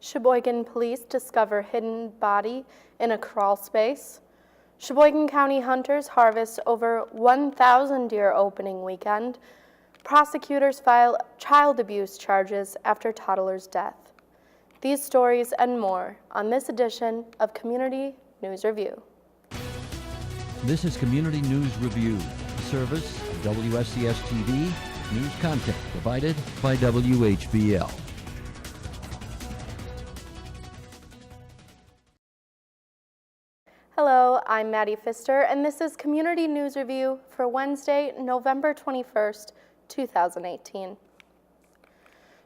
Sheboygan police discover hidden body in a crawl space. Sheboygan County hunters harvest over 1,000 deer opening weekend. Prosecutors file child abuse charges after toddler's death. These stories and more on this edition of Community News Review. This is Community News Review, a service of WSCS TV, news content provided by WHBL. Hello, I'm Maddie Pfister, and this is Community News Review for Wednesday, November 21st, 2018.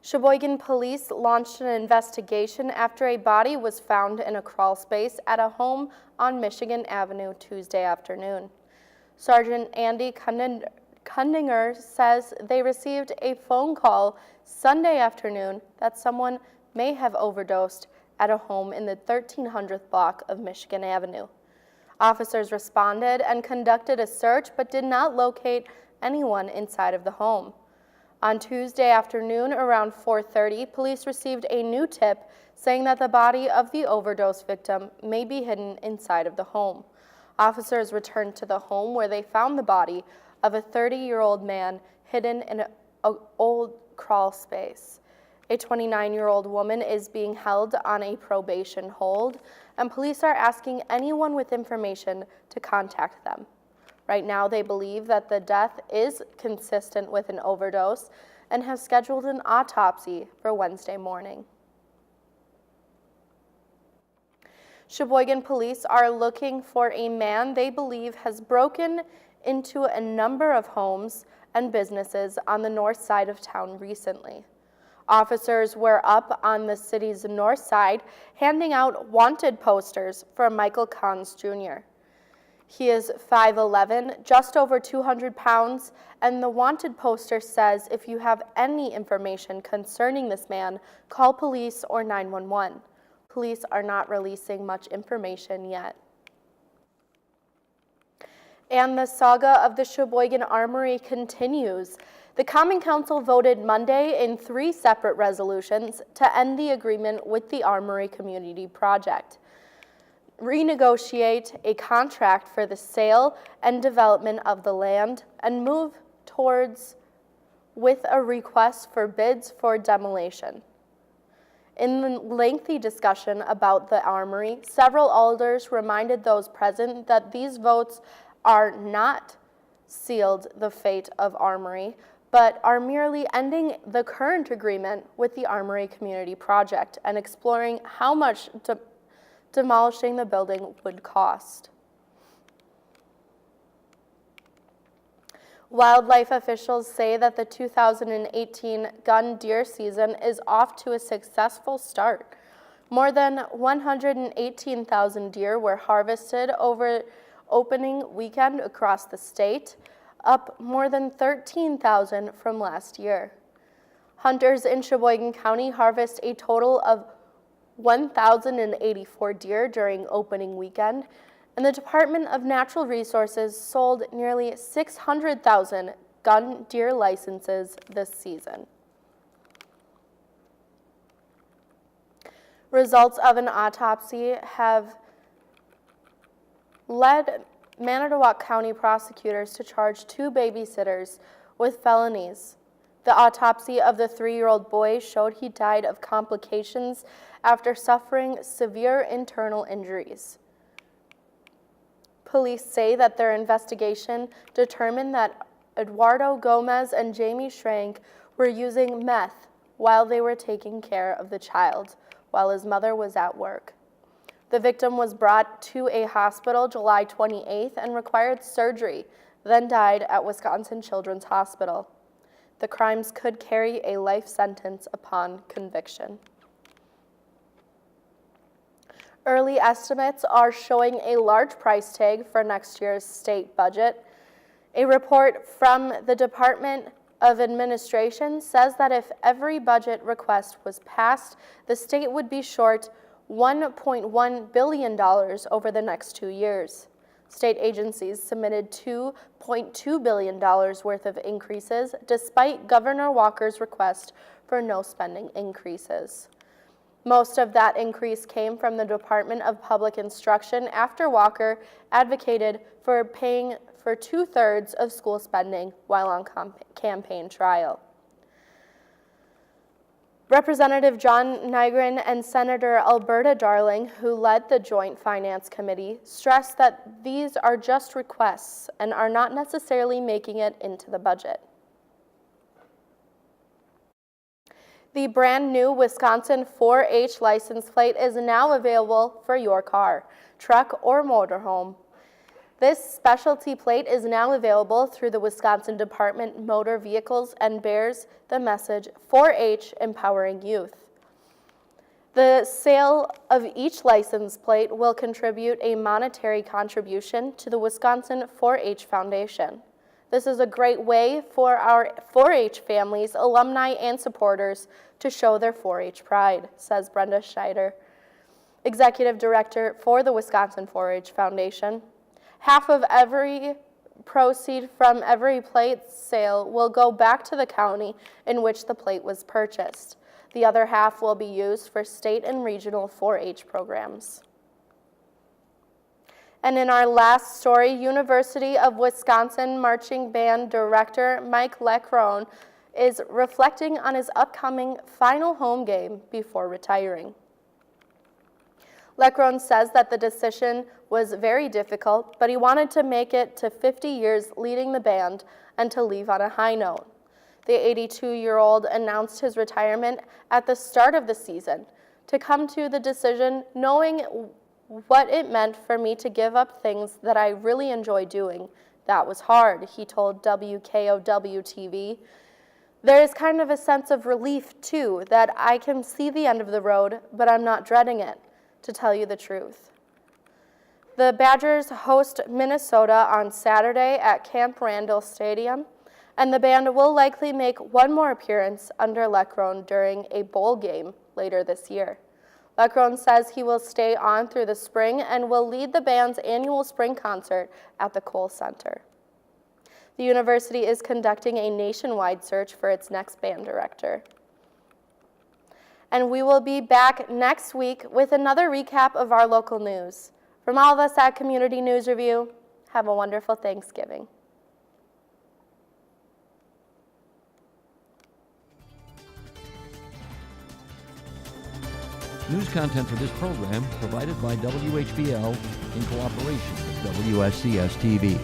Sheboygan police launched an investigation after a body was found in a crawl space at a home on Michigan Avenue Tuesday afternoon. Sergeant Andy Kundinger says they received a phone call Sunday afternoon that someone may have overdosed at a home in the 1300th block of Michigan Avenue. Officers responded and conducted a search but did not locate anyone inside of the home. On Tuesday afternoon around 4:30, police received a new tip saying that the body of the overdose victim may be hidden inside of the home. Officers returned to the home where they found the body of a 30-year-old man hidden in an old crawl space. A 29-year-old woman is being held on a probation hold, and police are asking anyone with information to contact them. Right now, they believe that the death is consistent with an overdose and have scheduled an autopsy for Wednesday morning. Sheboygan police are looking for a man they believe has broken into a number of homes and businesses on the north side of town recently. Officers were up on the city's north side handing out wanted posters for Michael Kahns Jr. He is 5'11", just over 200 pounds, and the wanted poster says if you have any information concerning this man, call police or 911. Police are not releasing much information yet. And the saga of the Sheboygan Armory continues. The Common Council voted Monday in 3 separate resolutions to end the agreement with the Armory Community Project, renegotiate a contract for the sale and development of the land, and move towards with a request for bids for demolition. In the lengthy discussion about the Armory, several alders reminded those present that these votes are not sealed the fate of Armory, but are merely ending the current agreement with the Armory Community Project and exploring how much demolishing the building would cost. Wildlife officials say that the 2018 gun deer season is off to a successful start. More than 118,000 deer were harvested over opening weekend across the state, up more than 13,000 from last year. Hunters in Sheboygan County harvest a total of 1,084 deer during opening weekend, and the Department of Natural Resources sold nearly 600,000 gun deer licenses this season. Results of an autopsy have led Manitowoc County prosecutors to charge 2 babysitters with felonies. The autopsy of the 3-year-old boy showed he died of complications after suffering severe internal injuries. Police say that their investigation determined that Eduardo Gomez and Jamie Schrank were using meth while they were taking care of the child, while his mother was at work. The victim was brought to a hospital July 28th and required surgery, then died at Wisconsin Children's Hospital. The crimes could carry a life sentence upon conviction. Early estimates are showing a large price tag for next year's state budget. A report from the Department of Administration says that if every budget request was passed, the state would be short $1.1 billion over the next 2 years. State agencies submitted $2.2 billion worth of increases, despite Governor Walker's request for no spending increases. Most of that increase came from the Department of Public Instruction after Walker advocated for paying for 2/3 of school spending while on campaign trail. Representative John Nygren and Senator Alberta Darling, who led the Joint Finance Committee, stressed that these are just requests and are not necessarily making it into the budget. The brand new Wisconsin 4-H license plate is now available for your car, truck, or motorhome. This specialty plate is now available through the Wisconsin Department of Motor Vehicles and bears the message 4-H Empowering Youth. The sale of each license plate will contribute a monetary contribution to the Wisconsin 4-H Foundation. This is a great way for our 4-H families, alumni, and supporters to show their 4-H pride, says Brenda Scheider, Executive Director for the Wisconsin 4-H Foundation. Half of every proceed from every plate sale will go back to the county in which the plate was purchased. The other half will be used for state and regional 4-H programs. And in our last story, University of Wisconsin Marching Band Director Mike Leckrone is reflecting on his upcoming final home game before retiring. Leckrone says that the decision was very difficult, but he wanted to make it to 50 years leading the band and to leave on a high note. The 82-year-old announced his retirement at the start of the season to come to the decision knowing what it meant for me to give up things that I really enjoy doing. That was hard, he told WKOW-TV. There is kind of a sense of relief, too, that I can see the end of the road, but I'm not dreading it, to tell you the truth. The Badgers host Minnesota on Saturday at Camp Randall Stadium, and the band will likely make one more appearance under Leckrone during a bowl game later this year. Leckrone says he will stay on through the spring and will lead the band's annual spring concert at the Kohl Center. The university is conducting a nationwide search for its next band director. And we will be back next week with another recap of our local news. From all of us at Community News Review, have a wonderful Thanksgiving. News content for this program provided by WHBL in cooperation with WSCS TV.